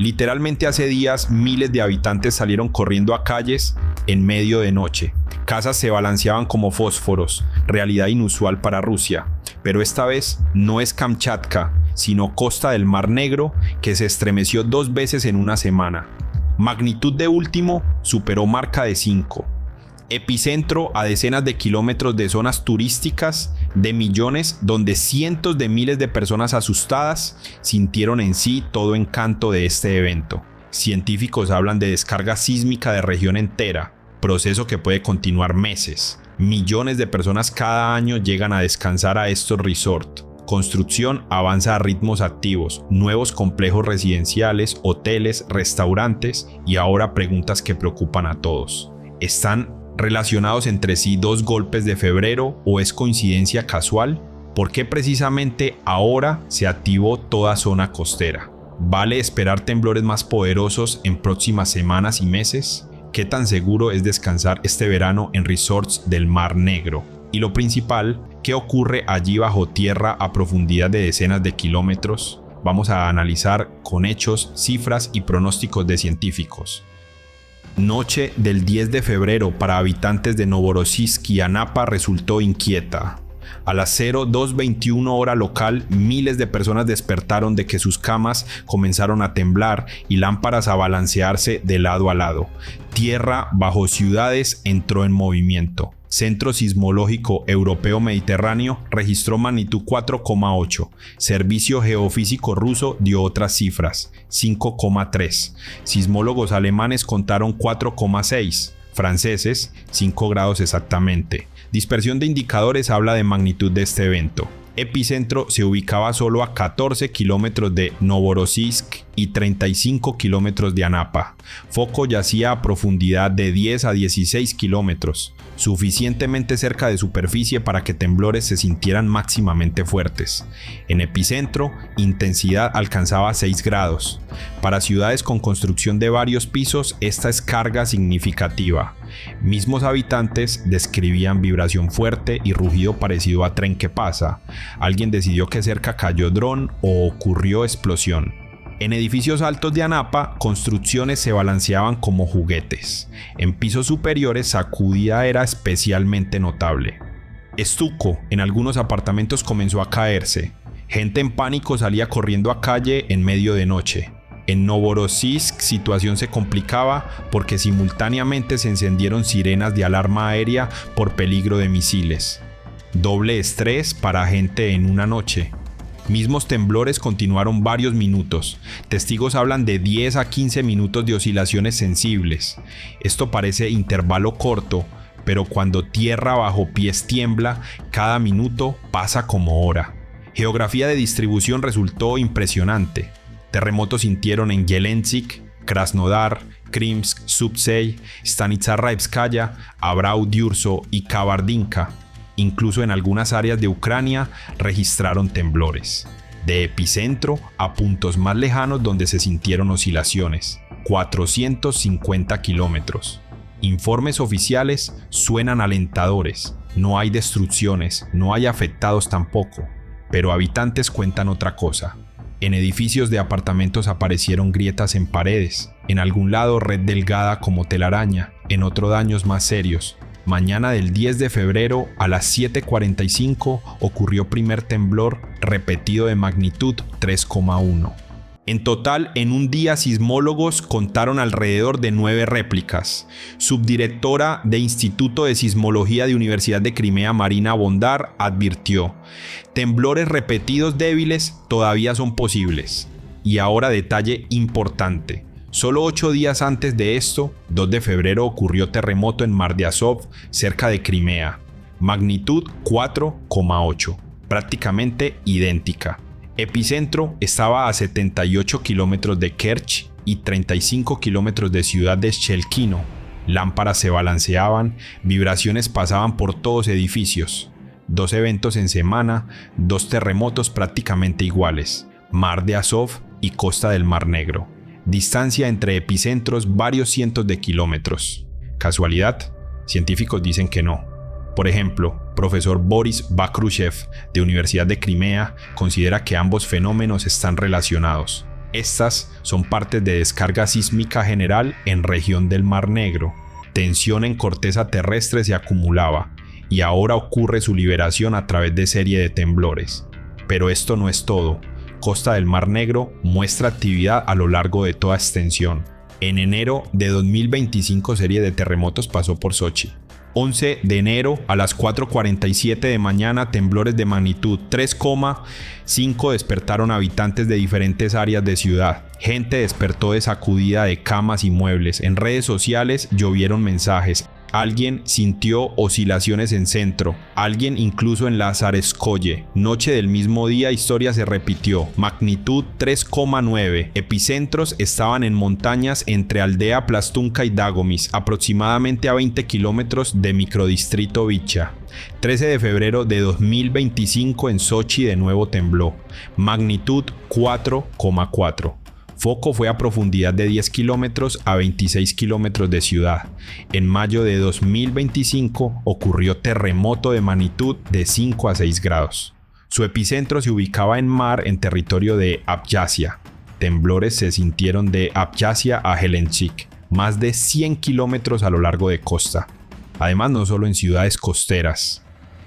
Literalmente hace días miles de habitantes salieron corriendo a calles en medio de noche. Casas se balanceaban como fósforos, realidad inusual para Rusia. Pero esta vez no es Kamchatka, sino costa del Mar Negro, que se estremeció 2 veces en una semana. Magnitud de último superó marca de 5. Epicentro a decenas de kilómetros de zonas turísticas de millones, donde cientos de miles de personas asustadas sintieron en sí todo encanto de este evento. Científicos hablan de descarga sísmica de región entera, proceso que puede continuar meses. Millones de personas cada año llegan a descansar a estos resorts. Construcción avanza a ritmos activos, nuevos complejos residenciales, hoteles, restaurantes y ahora preguntas que preocupan a todos. ¿Están relacionados entre sí 2 golpes de febrero o es coincidencia casual? ¿Por qué precisamente ahora se activó toda zona costera? ¿Vale esperar temblores más poderosos en próximas semanas y meses? ¿Qué tan seguro es descansar este verano en resorts del Mar Negro? Y lo principal, ¿qué ocurre allí bajo tierra a profundidad de decenas de kilómetros? Vamos a analizar con hechos, cifras y pronósticos de científicos. Noche del 10 de febrero para habitantes de Novorossiysk y Anapa resultó inquieta. A las 02:21 hora local, miles de personas despertaron de que sus camas comenzaron a temblar y lámparas a balancearse de lado a lado. Tierra bajo ciudades entró en movimiento. Centro Sismológico Europeo Mediterráneo registró magnitud 4,8. Servicio Geofísico Ruso dio otras cifras, 5,3. Sismólogos alemanes contaron 4,6. Franceses, 5 grados exactamente. Dispersión de indicadores habla de magnitud de este evento. Epicentro se ubicaba solo a 14 kilómetros de Novorossiysk y 35 kilómetros de Anapa. Foco yacía a profundidad de 10 a 16 kilómetros, suficientemente cerca de superficie para que temblores se sintieran máximamente fuertes. En epicentro, intensidad alcanzaba 6 grados. Para ciudades con construcción de varios pisos, esta es carga significativa. Mismos habitantes describían vibración fuerte y rugido parecido a tren que pasa. Alguien decidió que cerca cayó dron o ocurrió explosión. En edificios altos de Anapa, construcciones se balanceaban como juguetes. En pisos superiores, sacudida era especialmente notable. Estuco en algunos apartamentos comenzó a caerse. Gente en pánico salía corriendo a calle en medio de noche. En Novorossiysk situación se complicaba porque simultáneamente se encendieron sirenas de alarma aérea por peligro de misiles. Doble estrés para gente en una noche. Mismos temblores continuaron varios minutos. Testigos hablan de 10 a 15 minutos de oscilaciones sensibles. Esto parece intervalo corto, pero cuando tierra bajo pies tiembla, cada minuto pasa como hora. Geografía de distribución resultó impresionante. Terremotos sintieron en Yelenzik, Krasnodar, Krimsk, Subsey, Stanitsa-Raevskaya, Abrau-Diurso y Kabardinka. Incluso en algunas áreas de Ucrania registraron temblores. De epicentro a puntos más lejanos donde se sintieron oscilaciones. 450 kilómetros. Informes oficiales suenan alentadores. No hay destrucciones, no hay afectados tampoco. Pero habitantes cuentan otra cosa. En edificios de apartamentos aparecieron grietas en paredes. En algún lado red delgada como telaraña. En otro daños más serios. Mañana del 10 de febrero a las 7:45 ocurrió primer temblor repetido de magnitud 3,1. En total, en un día sismólogos contaron alrededor de 9 réplicas. Subdirectora de Instituto de Sismología de Universidad de Crimea, Marina Bondar, advirtió: temblores repetidos débiles todavía son posibles. Y ahora detalle importante. Solo 8 días antes de esto, 2 de febrero, ocurrió terremoto en Mar de Azov, cerca de Crimea. Magnitud 4,8, prácticamente idéntica. Epicentro estaba a 78 kilómetros de Kerch y 35 kilómetros de ciudad de Shchelkino. Lámparas se balanceaban, vibraciones pasaban por todos edificios. 2 eventos en semana, 2 terremotos prácticamente iguales. Mar de Azov y costa del Mar Negro. Distancia entre epicentros varios cientos de kilómetros. ¿Casualidad? Científicos dicen que no. Por ejemplo, profesor Boris Bakrushev de Universidad de Crimea considera que ambos fenómenos están relacionados. Estas son partes de descarga sísmica general en región del Mar Negro. Tensión en corteza terrestre se acumulaba y ahora ocurre su liberación a través de serie de temblores. Pero esto no es todo. Costa del Mar Negro muestra actividad a lo largo de toda extensión. En enero de 2025 serie de terremotos pasó por Sochi. 11 de enero a las 4:47 de mañana, temblores de magnitud 3,5 despertaron habitantes de diferentes áreas de ciudad. Gente despertó de sacudida de camas y muebles. En redes sociales llovieron mensajes. Alguien sintió oscilaciones en centro, alguien incluso en Zareskoye. Noche del mismo día, historia se repitió. Magnitud 3,9. Epicentros estaban en montañas entre Aldea Plastunka y Dagomis, aproximadamente a 20 kilómetros de microdistrito Vicha. 13 de febrero de 2025 en Sochi de nuevo tembló. Magnitud 4,4. Foco fue a profundidad de 10 kilómetros a 26 kilómetros de ciudad. En mayo de 2025 ocurrió terremoto de magnitud de 5 a 6 grados. Su epicentro se ubicaba en mar en territorio de Abjasia. Temblores se sintieron de Abjasia a Gelendzhik, más de 100 kilómetros a lo largo de costa. Además, no solo en ciudades costeras.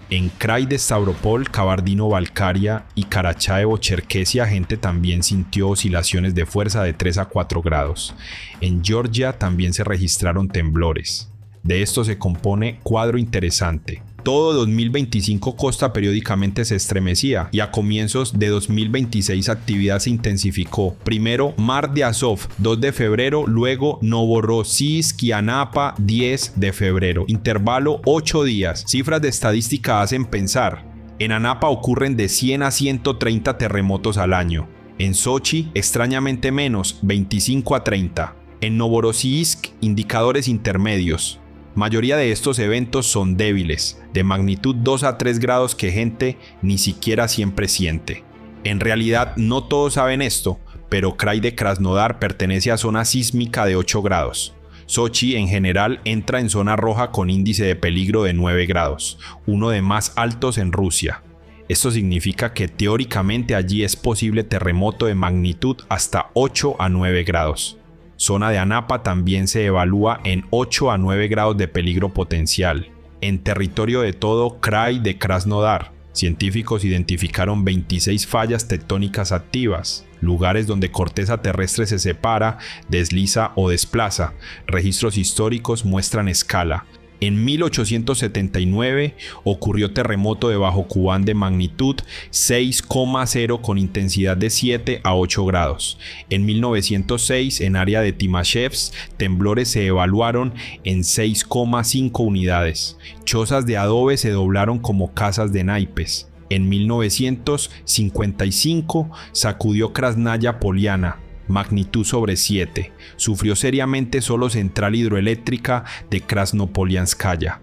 En Krai de Stavropol, Kabardino-Balkaria y Karachaevo-Cherkesia, gente también sintió oscilaciones de fuerza de 3 a 4 grados. En Georgia también se registraron temblores. De esto se compone cuadro interesante. Todo 2025 costa periódicamente se estremecía y a comienzos de 2026 actividad se intensificó. Primero Mar de Azov, 2 de febrero, luego Novorossiysk y Anapa, 10 de febrero. Intervalo 8 días. Cifras de estadística hacen pensar. En Anapa ocurren de 100 a 130 terremotos al año. En Sochi, extrañamente menos, 25 a 30. En Novorossiysk, indicadores intermedios. Mayoría de estos eventos son débiles, de magnitud 2 a 3 grados que gente ni siquiera siempre siente. En realidad no todos saben esto, pero Krai de Krasnodar pertenece a zona sísmica de 8 grados. Sochi en general entra en zona roja con índice de peligro de 9 grados, uno de más altos en Rusia. Esto significa que teóricamente allí es posible terremoto de magnitud hasta 8 a 9 grados. Zona de Anapa también se evalúa en 8 a 9 grados de peligro potencial. En territorio de todo Krai de Krasnodar, científicos identificaron 26 fallas tectónicas activas, lugares donde corteza terrestre se separa, desliza o desplaza. Registros históricos muestran escala. En 1879 ocurrió terremoto de Bajo Kubán de magnitud 6,0 con intensidad de 7 a 8 grados. En 1906 en área de Timashevsk temblores se evaluaron en 6,5 unidades. Chozas de adobe se doblaron como casas de naipes. En 1955 sacudió Krasnaya Poliana, magnitud sobre 7. Sufrió seriamente solo central hidroeléctrica de Krasnopolianskaya.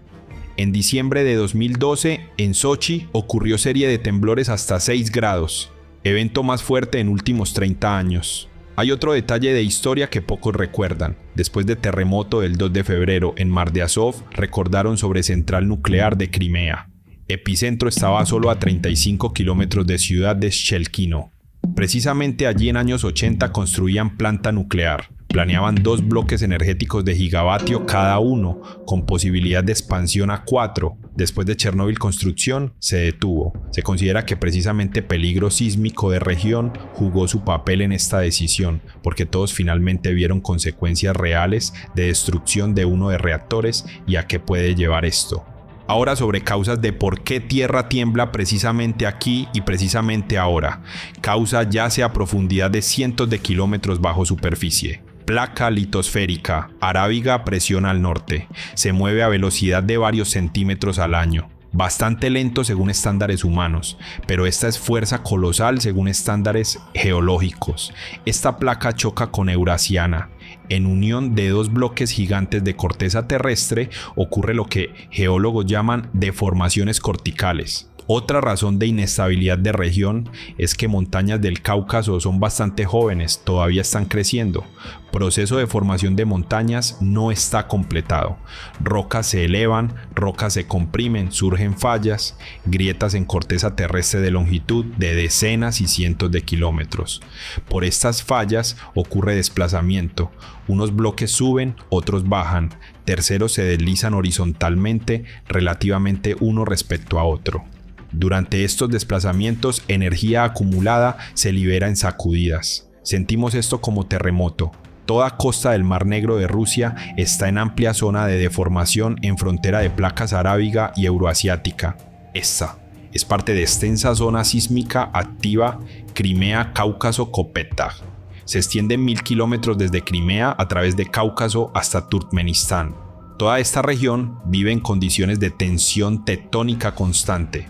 En diciembre de 2012, en Sochi, ocurrió serie de temblores hasta 6 grados, evento más fuerte en últimos 30 años. Hay otro detalle de historia que pocos recuerdan. Después del terremoto del 2 de febrero en Mar de Azov, recordaron sobre central nuclear de Crimea. Epicentro estaba solo a 35 kilómetros de ciudad de Shchelkino. Precisamente allí en años 80 construían planta nuclear. Planeaban 2 bloques energéticos de gigavatio cada uno, con posibilidad de expansión a 4. Después de Chernóbil construcción, se detuvo. Se considera que precisamente peligro sísmico de región jugó su papel en esta decisión, porque todos finalmente vieron consecuencias reales de destrucción de uno de reactores y a qué puede llevar esto. Ahora sobre causas de por qué tierra tiembla precisamente aquí y precisamente ahora. Causa yace a profundidad de cientos de kilómetros bajo superficie. Placa litosférica, arábiga presión al norte. Se mueve a velocidad de varios centímetros al año. Bastante lento según estándares humanos, pero esta es fuerza colosal según estándares geológicos. Esta placa choca con Eurasiana. En unión de 2 bloques gigantes de corteza terrestre ocurre lo que geólogos llaman deformaciones corticales Otra razón de inestabilidad de región es que montañas del Cáucaso son bastante jóvenes, todavía están creciendo. Proceso de formación de montañas no está completado. Rocas se elevan, rocas se comprimen, surgen fallas, grietas en corteza terrestre de longitud de decenas y cientos de kilómetros. Por estas fallas ocurre desplazamiento. Unos bloques suben, otros bajan, terceros se deslizan horizontalmente relativamente uno respecto a otro. Durante estos desplazamientos, energía acumulada se libera en sacudidas. Sentimos esto como terremoto. Toda costa del Mar Negro de Rusia está en amplia zona de deformación en frontera de placas arábiga y euroasiática. Esta es parte de extensa zona sísmica activa Crimea-Cáucaso-Kopetag. Se extiende 1000 kilómetros desde Crimea a través de Cáucaso hasta Turkmenistán. Toda esta región vive en condiciones de tensión tectónica constante.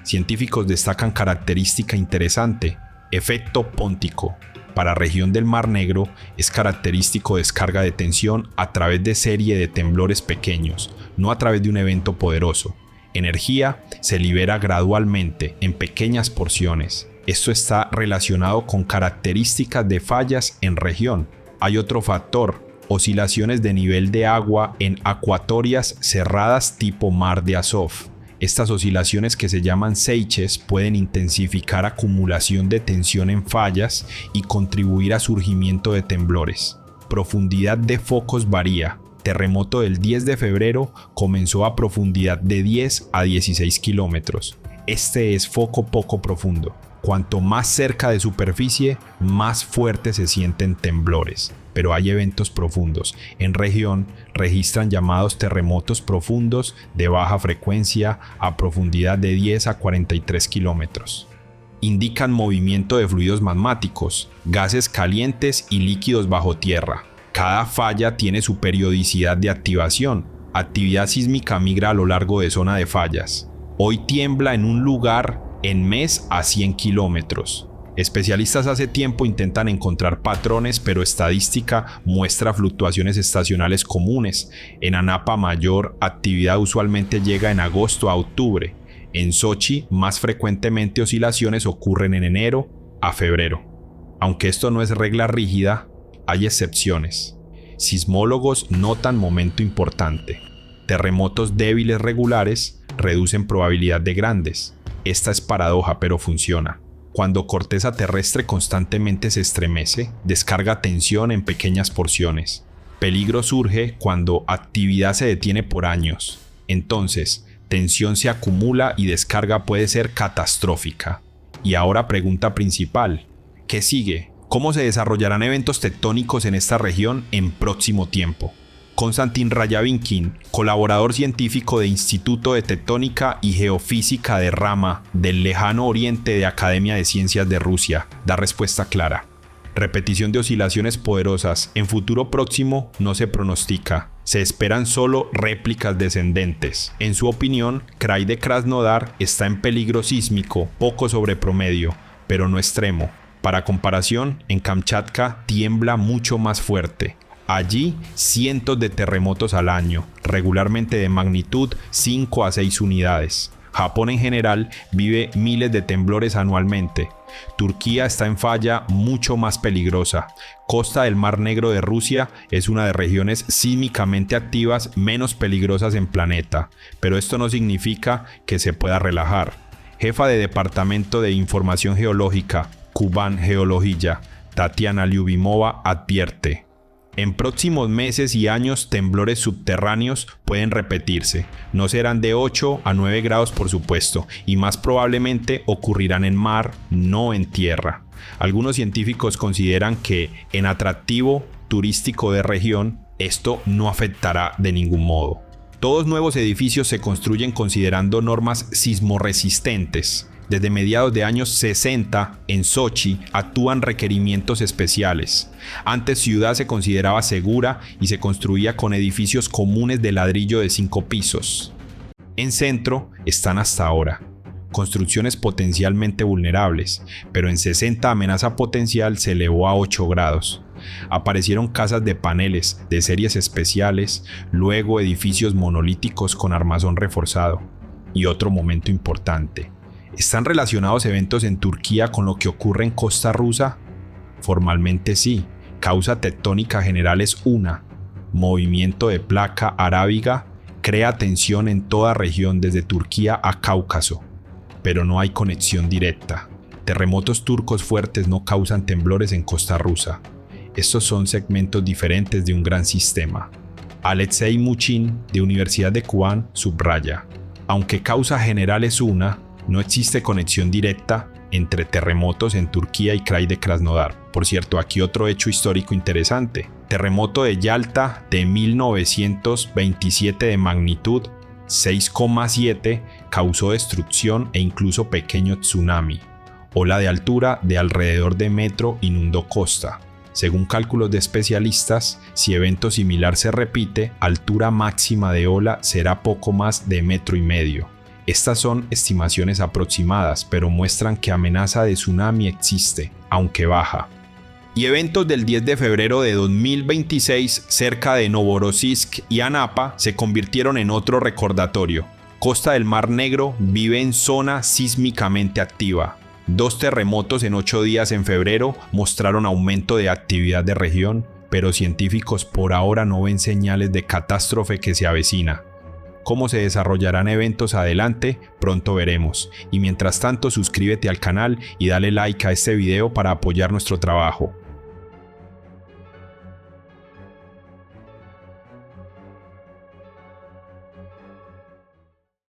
Científicos destacan característica interesante, efecto póntico. Para región del Mar Negro es característico descarga de tensión a través de serie de temblores pequeños, no a través de un evento poderoso. Energía se libera gradualmente en pequeñas porciones. Esto está relacionado con características de fallas en región. Hay otro factor, oscilaciones de nivel de agua en acuatorias cerradas tipo Mar de Azov. Estas oscilaciones, que se llaman seiches, pueden intensificar acumulación de tensión en fallas y contribuir a surgimiento de temblores. Profundidad de focos varía. Terremoto del 10 de febrero comenzó a profundidad de 10 a 16 kilómetros. Este es foco poco profundo. Cuanto más cerca de superficie, más fuerte se sienten temblores. Pero hay eventos profundos. En región registran llamados terremotos profundos de baja frecuencia a profundidad de 10 a 43 kilómetros. Indican movimiento de fluidos magmáticos, gases calientes y líquidos bajo tierra. Cada falla tiene su periodicidad de activación. Actividad sísmica migra a lo largo de zona de fallas. Hoy tiembla en un lugar en mes a 100 kilómetros. Especialistas hace tiempo intentan encontrar patrones, pero estadística muestra fluctuaciones estacionales comunes. En Anapa Mayor, actividad usualmente llega en agosto a octubre. En Sochi, más frecuentemente oscilaciones ocurren en enero a febrero. Aunque esto no es regla rígida, hay excepciones. Sismólogos notan momento importante. Terremotos débiles regulares reducen probabilidad de grandes. Esta es paradoja, pero funciona. Cuando corteza terrestre constantemente se estremece, descarga tensión en pequeñas porciones. Peligro surge cuando actividad se detiene por años. Entonces, tensión se acumula y descarga puede ser catastrófica. Y ahora, pregunta principal: ¿qué sigue? ¿Cómo se desarrollarán eventos tectónicos en esta región en próximo tiempo? Konstantin Rayavinkin, colaborador científico de Instituto de Tectónica y Geofísica de Rama del Lejano Oriente de Academia de Ciencias de Rusia, da respuesta clara. Repetición de oscilaciones poderosas en futuro próximo no se pronostica. Se esperan solo réplicas descendentes. En su opinión, Krai de Krasnodar está en peligro sísmico, poco sobre promedio, pero no extremo. Para comparación, en Kamchatka tiembla mucho más fuerte. Allí, cientos de terremotos al año, regularmente de magnitud 5 a 6 unidades. Japón en general vive miles de temblores anualmente. Turquía está en falla mucho más peligrosa. Costa del Mar Negro de Rusia es una de regiones sísmicamente activas menos peligrosas en planeta, pero esto no significa que se pueda relajar. Jefa de Departamento de Información Geológica, Kuban Geología, Tatiana Lyubimova advierte: en próximos meses y años, temblores subterráneos pueden repetirse. No serán de 8 a 9 grados, por supuesto, y más probablemente ocurrirán en mar, no en tierra. Algunos científicos consideran que, en atractivo turístico de región, esto no afectará de ningún modo. Todos nuevos edificios se construyen considerando normas sismorresistentes. Desde mediados de años 60, en Sochi, actúan requerimientos especiales. Antes ciudad se consideraba segura y se construía con edificios comunes de ladrillo de 5 pisos. En centro están hasta ahora. Construcciones potencialmente vulnerables, pero en 60 amenaza potencial se elevó a 8 grados. Aparecieron casas de paneles de series especiales, luego edificios monolíticos con armazón reforzado. Y otro momento importante: ¿Están relacionados eventos en Turquía con lo que ocurre en costa rusa? Formalmente sí. Causa tectónica general es una. Movimiento de placa arábiga crea tensión en toda región desde Turquía a Cáucaso, pero no hay conexión directa. Terremotos turcos fuertes no causan temblores en costa rusa. Estos son segmentos diferentes de un gran sistema. Alexei Muchin, de Universidad de Kubán, subraya: aunque causa general es una, no existe conexión directa entre terremotos en Turquía y Krai de Krasnodar. Por cierto, aquí otro hecho histórico interesante. Terremoto de Yalta de 1927 de magnitud 6,7 causó destrucción e incluso pequeño tsunami. Ola de altura de alrededor de metro inundó costa. Según cálculos de especialistas, si evento similar se repite, altura máxima de ola será poco más de 1,5 metros. Estas son estimaciones aproximadas, pero muestran que amenaza de tsunami existe, aunque baja. Y eventos del 10 de febrero de 2026 cerca de Novorossiysk y Anapa se convirtieron en otro recordatorio. Costa del Mar Negro vive en zona sísmicamente activa. 2 terremotos en 8 días en febrero mostraron aumento de actividad de región, pero científicos por ahora no ven señales de catástrofe que se avecina. Cómo se desarrollarán eventos adelante, pronto veremos. Y mientras tanto, suscríbete al canal y dale like a este video para apoyar nuestro trabajo.